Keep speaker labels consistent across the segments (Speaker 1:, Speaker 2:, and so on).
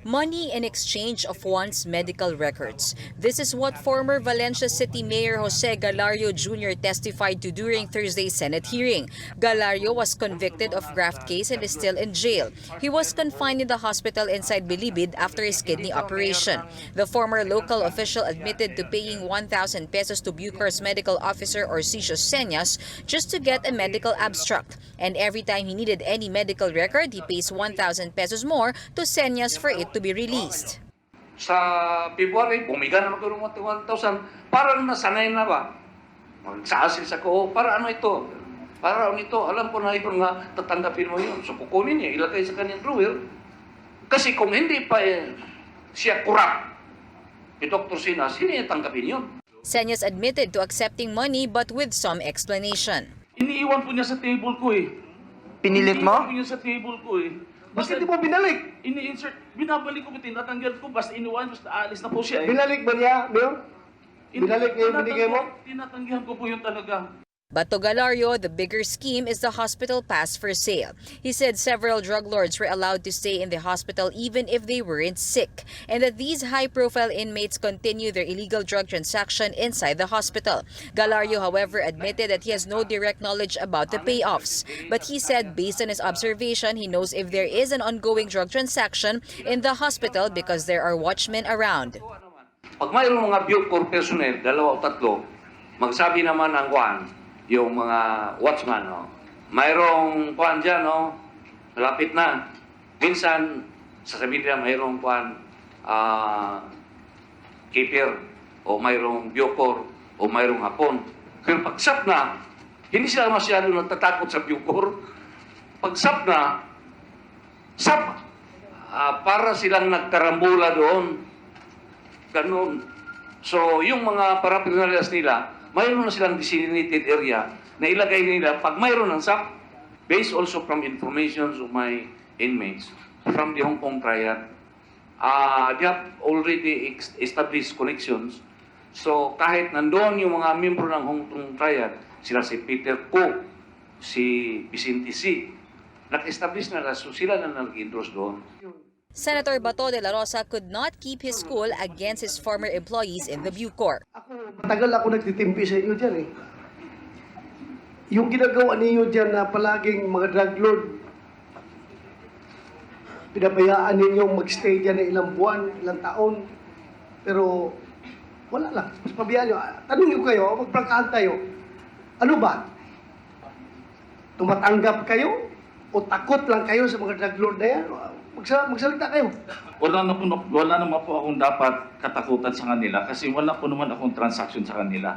Speaker 1: Money in exchange of one's medical records. This is what former Valencia City Mayor Jose Galario Jr. testified to during Thursday's Senate hearing. Galario was convicted of graft case and is still in jail. He was confined in the hospital inside Bilibid after his kidney operation. The former local official admitted to paying 1,000 pesos to BuCor's medical officer Orsicio Señas just to get a medical abstract. And every time he needed any medical record, he pays 1,000 pesos more to Señas for it to be released.
Speaker 2: Sa February, bumiga naman ko ng 1,000. Parang nasanay na ba? Magsa-assist ako, para ano ito? Para ano ito? Alam ko na ito nga, tatanggapin mo yun. So kukunin niya, ilagay sa kanyang drawer. Kasi kung hindi pa siya kurap, si Dr. Sinas, hindi niya tanggapin yun.
Speaker 1: Señas admitted to accepting money but with some explanation.
Speaker 3: Iniiwan po niya sa table ko eh.
Speaker 4: Pinilit mo?
Speaker 3: Iniiwan po niya sa table ko eh.
Speaker 4: Basta di mo binalik?
Speaker 3: Ini-insert, binabalik ko, tinatanggal ko, basta iniwan, basta aalis na po siya eh.
Speaker 4: Binalik ba niya, Mayor? Binalik niya yung binigay mo?
Speaker 3: Tinatanggihan ko po yung talaga.
Speaker 1: But to Galario, the bigger scheme is the hospital pass for sale. He said several drug lords were allowed to stay in the hospital even if they weren't sick, and that these high-profile inmates continue their illegal drug transaction inside the hospital. Galario, however, admitted that he has no direct knowledge about the payoffs. But he said based on his observation, he knows if there is an ongoing drug transaction in the hospital because there are watchmen around.
Speaker 2: Pag mayroong mga BuCor personnel, 2 o 3, magsabi naman ang kuhan, yung mga watchman, no? Mayroong kuhan dyan, no? Malapit na. Minsan, sasabihin nila mayroong kuhan, keeper, o mayroong BuCor, o mayroong hapon. Pero pag sap na, hindi sila masyado natatakot sa BuCor. Pag sap na, para silang nagkarambula doon. Ganun. So, yung mga paraphernalias nila, mayroon na silang designated area na ilagay nila pag mayroon ng SAP, based also from information of my inmates from the Hong Kong trial. They have already established connections. So, kahit nandoon yung mga miyembro ng Hong Kong trial, sila si Peter Ko, si Vicente C, nag-establish na so sila na nag-endorse doon.
Speaker 1: Senator Bato de la Rosa could not keep his cool against his former employees in the BuCor.
Speaker 4: Matagal ako nagtitimpi sa inyo dyan eh. Yung ginagawa ninyo dyan na palaging mga drug lord, pinabayaan ninyong magstay dyan na ilang buwan, ilang taon, pero wala lang. Mas pabayaan nyo. Tanungin ko kayo, magprangkahan tayo. Ano ba? Tumatanggap kayo? O takot lang kayo sa mga drug lord na yan? Magsalita kayo.
Speaker 3: Wala naman po akong dapat katakutan sa kanila kasi wala po naman akong transaction sa kanila.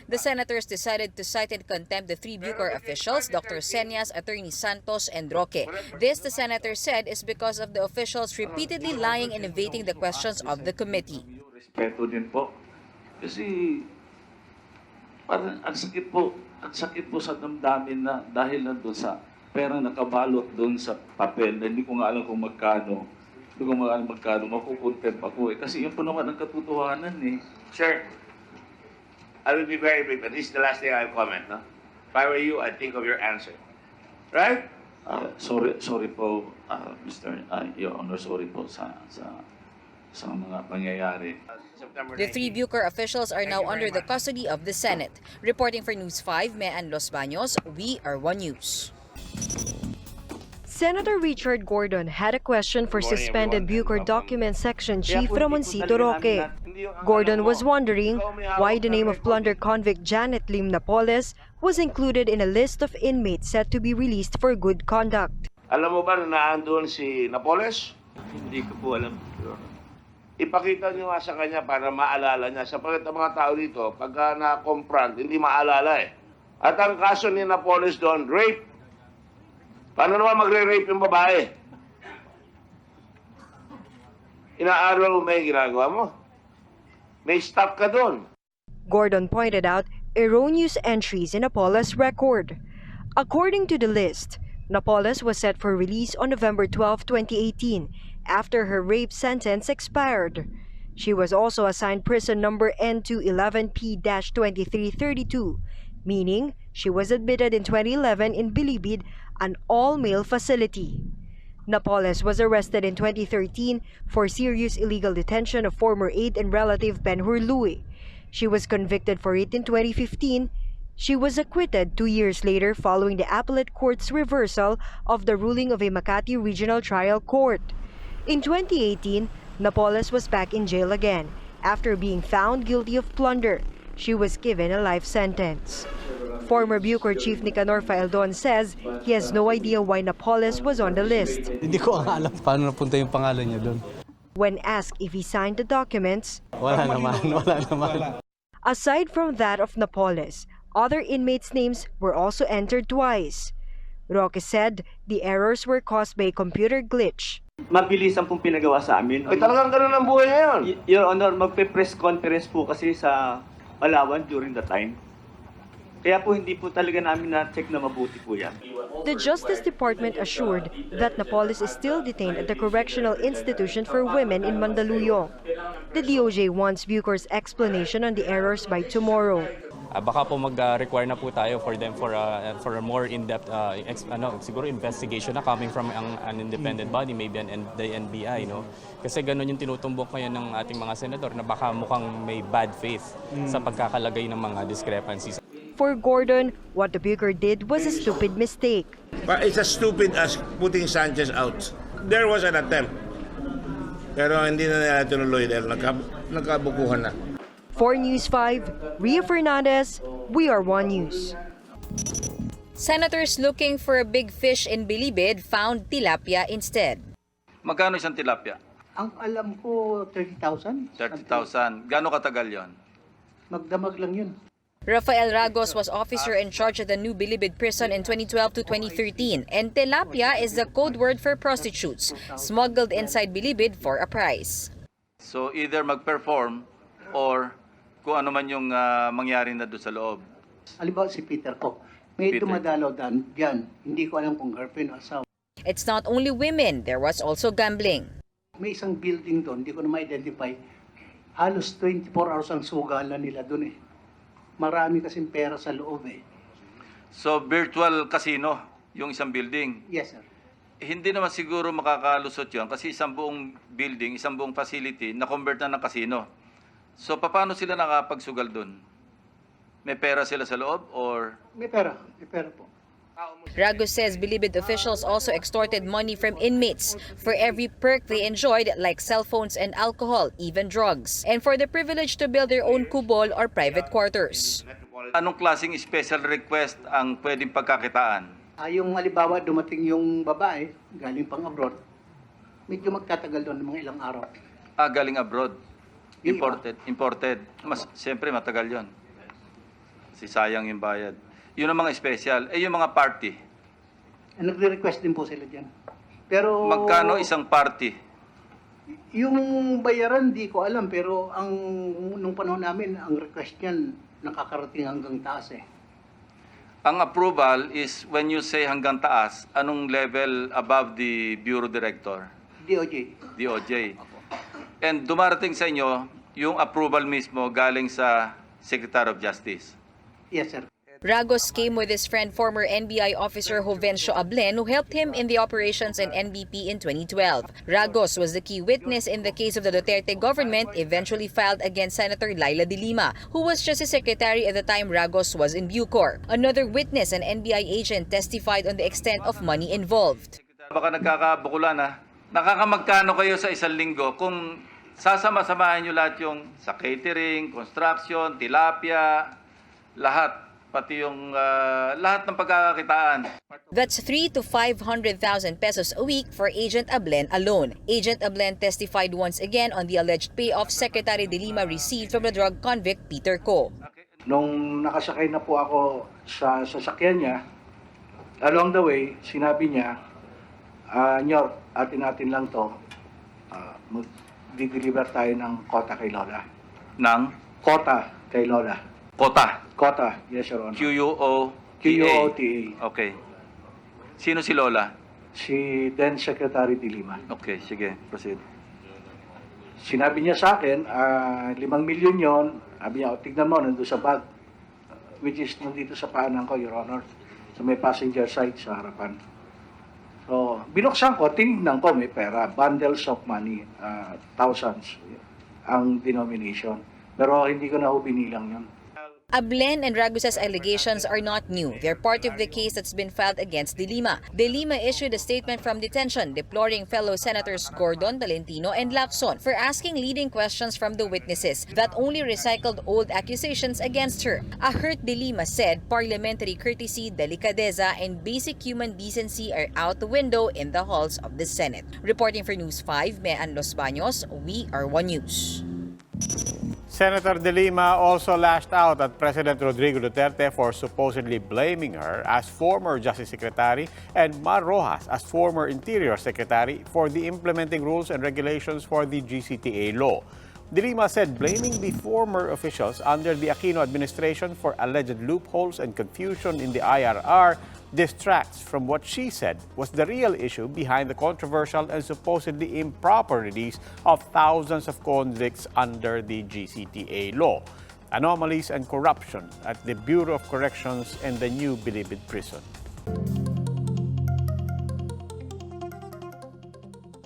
Speaker 1: The senators decided to cited contempt the 3 BuCor officials, Dr. Señas, Attorney Santos, and Roque. This, the senator said, is because of the officials repeatedly lying and evading the questions of the committee.
Speaker 3: Respeto din po. Kasi parang ang sakit po sa damdamin na dahil nandun sa perang nakabalot doon sa papel na hindi ko nga alam kung magkano. Hindi ko nga alam magkano, makukontempt ako eh. Kasi yun po naman ang katotohanan eh.
Speaker 5: Sir, I will be very brief, and this is the last thing I'll comment, no? If I were you, I'd think of your answer. Right?
Speaker 3: Sorry po, Your Honor, sorry po sa mga pangyayari.
Speaker 1: The 3 BuCor officials are now under the custody of the Senate. Reporting for News 5, Mean Los Baños, we are One News.
Speaker 6: Senator Richard Gordon had a question for suspended BuCor Document Section Chief Ramoncito Roque. Gordon was wondering why the name of plunder convict Janet Lim Napoles was included in a list of inmates set to be released for good conduct.
Speaker 5: Alam mo ba na naandun si Napoles?
Speaker 3: Hindi ko po alam.
Speaker 5: Ipakita niyo nga sa kanya para maalala niya. Sapagkat ang mga tao dito, pagka na-confront, hindi maalala eh. At ang kaso ni Napoles doon, rape. Paano naman magre-rape yung babae? Inaaral mo may ginagawa mo? May stop ka doon.
Speaker 6: Gordon pointed out erroneous entries in Napoles' record. According to the list, Napoles was set for release on November 12, 2018, after her rape sentence expired. She was also assigned prison number N211P-2332, meaning she was admitted in 2011 in Bilibid, an all-male facility. Napoles was arrested in 2013 for serious illegal detention of former aide and relative Ben-Hur Louie. She was convicted for it in 2015. She was acquitted 2 years later following the appellate court's reversal of the ruling of a Makati Regional Trial Court. In 2018, Napoles was back in jail again after being found guilty of plunder. She was given a life sentence. Former BuCor Chief Nicanor Faeldon says he has no idea why Napoles was on the list.
Speaker 7: Hindi ko alam paano napunta yung pangalan niya doon.
Speaker 6: When asked if he signed the documents,
Speaker 7: Wala naman.
Speaker 6: aside from that of Napoles, other inmates' names were also entered twice. Roque said the errors were caused by a computer glitch.
Speaker 8: Mabilis ang pong pinagawa sa amin.
Speaker 5: Ay, talagang ganun ang buhay ngayon.
Speaker 8: Your Honor, magpe-press conference po kasi sa Palawan during the time. Kaya po hindi po talaga namin na-check na mabuti po yan.
Speaker 6: The Justice Department assured that Napoles is still detained at the Correctional Institution for Women in Mandaluyong. The DOJ wants BuCor's explanation on the errors by tomorrow.
Speaker 9: Baka po mag-require na po tayo for them for a more in-depth siguro investigation na coming from an independent body, maybe the NBI, no? Kasi ganun yung tinutumbok ngayon ng ating mga senador na baka mukhang may bad faith sa pagkakalagay ng mga discrepancies.
Speaker 6: For Gordon, what the BuCor did was a stupid mistake.
Speaker 10: But it's as stupid as putting Sanchez out. There was an attempt. Pero hindi na nila tinuloy dahil nagkabukuhan na.
Speaker 6: For News 5, Ria Fernandez, We Are One News.
Speaker 1: Senators looking for a big fish in Bilibid found tilapia instead.
Speaker 11: Magkano isang tilapia?
Speaker 4: Ang alam ko, 30,000.
Speaker 11: 30,000. Gaano katagal yon?
Speaker 4: Magdamag lang yun.
Speaker 1: Rafael Ragos was officer in charge of the new Bilibid prison in 2012 to 2013, and tilapia is the code word for prostitutes, smuggled inside Bilibid for a price.
Speaker 11: So either mag-perform or kung ano man yung mangyari na doon sa loob.
Speaker 4: Halimbawa si Peter ko, may
Speaker 11: Peter.
Speaker 4: dumadalaw dyan. Hindi ko alam kung girlfriend o asawa.
Speaker 1: It's not only women, there was also gambling.
Speaker 4: May isang building doon, hindi ko na ma-identify. Halos 24 hours ang sugalan nila doon eh. Marami kasing pera sa loob eh.
Speaker 11: So virtual casino yung isang building.
Speaker 4: Yes, sir.
Speaker 11: Hindi naman siguro makakalusot yun kasi isang buong building, isang buong facility na-convert na ng casino. So paano sila nakapagsugal doon? May pera sila sa loob or?
Speaker 4: May pera po.
Speaker 1: Ragos says Bilibid officials also extorted money from inmates for every perk they enjoyed like cell phones and alcohol, even drugs, and for the privilege to build their own kubol or private quarters.
Speaker 11: Anong klaseng special request ang pwedeng pagkakitaan?
Speaker 4: Yung halimbawa dumating yung babae, galing pang abroad, medyo magtatagal doon ng mga ilang araw.
Speaker 11: Galing abroad. Imported. Siyempre matagal yon. Kasi sayang yung bayad. Yun ang mga special. Yung mga party.
Speaker 4: Nagre-request din po sila dyan. Pero
Speaker 11: Magkano isang party?
Speaker 4: yung bayaran, di ko alam. Pero nung panahon namin, ang request niyan, nakakarating hanggang taas eh.
Speaker 11: Ang approval is when you say hanggang taas, anong level above the Bureau Director? DOJ. And dumarating sa inyo yung approval mismo galing sa Secretary of Justice.
Speaker 4: Yes, sir.
Speaker 1: Ragos came with his friend former NBI officer Jovencio Ablen who helped him in the operations in NBP in 2012. Ragos was the key witness in the case of the Duterte government eventually filed against Senator Laila de Lima, who was Justice Secretary at the time Ragos was in BuCor. Another witness, an NBI agent, testified on the extent of money involved.
Speaker 11: Baka nagkakabukulan na. Nakakamagkano kayo sa isang linggo kung sasama-samahin nyo lahat yung sa catering, construction, tilapia, lahat. Pati yung lahat ng pagkakakitaan.
Speaker 1: That's 3 to 500,000 pesos a week for Agent Ablen alone. Agent Ablen testified once again on the alleged payoff Secretary de Lima received from the drug convict Peter Co.
Speaker 12: Nung nakasakay na po ako sa sasakyan niya, along the way, sinabi niya, Nyor, atin lang to, mag-deliver tayo ng kota kay Lola.
Speaker 11: Ng?
Speaker 12: Kota kay Lola.
Speaker 11: Kota?
Speaker 12: Kota, yes, Your Honor.
Speaker 11: Q-U-O-T-A. Okay. Sino si Lola?
Speaker 12: Si then Secretary de Lima.
Speaker 11: Okay, sige, proceed.
Speaker 12: Sinabi niya sa akin, 5 milyon yon. Sabi niya, tignan mo, nandun sa bag. Which is nandito sa paanan ko, Your Honor. Sa may passenger side sa harapan. So, binuksan ko, tinignan ko, may pera, bundles of money, thousands, ang denomination. Pero hindi ko na ho binilang yun.
Speaker 1: Ablen and Ragus's allegations are not new. They're part of the case that's been filed against De Lima. De Lima issued a statement from detention deploring fellow Senators Gordon, Tolentino, and Lacson for asking leading questions from the witnesses that only recycled old accusations against her. A hurt De Lima said parliamentary courtesy, delicadeza, and basic human decency are out the window in the halls of the Senate. Reporting for News 5, Mean Los Baños, we are One News.
Speaker 13: Senator De Lima also lashed out at President Rodrigo Duterte for supposedly blaming her as former Justice Secretary and Mar Rojas as former Interior Secretary for the implementing rules and regulations for the GCTA law. De Lima said blaming the former officials under the Aquino administration for alleged loopholes and confusion in the IRR distracts from what she said was the real issue behind the controversial and supposedly improper release of thousands of convicts under the GCTA law. Anomalies and corruption at the Bureau of Corrections and the new Bilibid prison.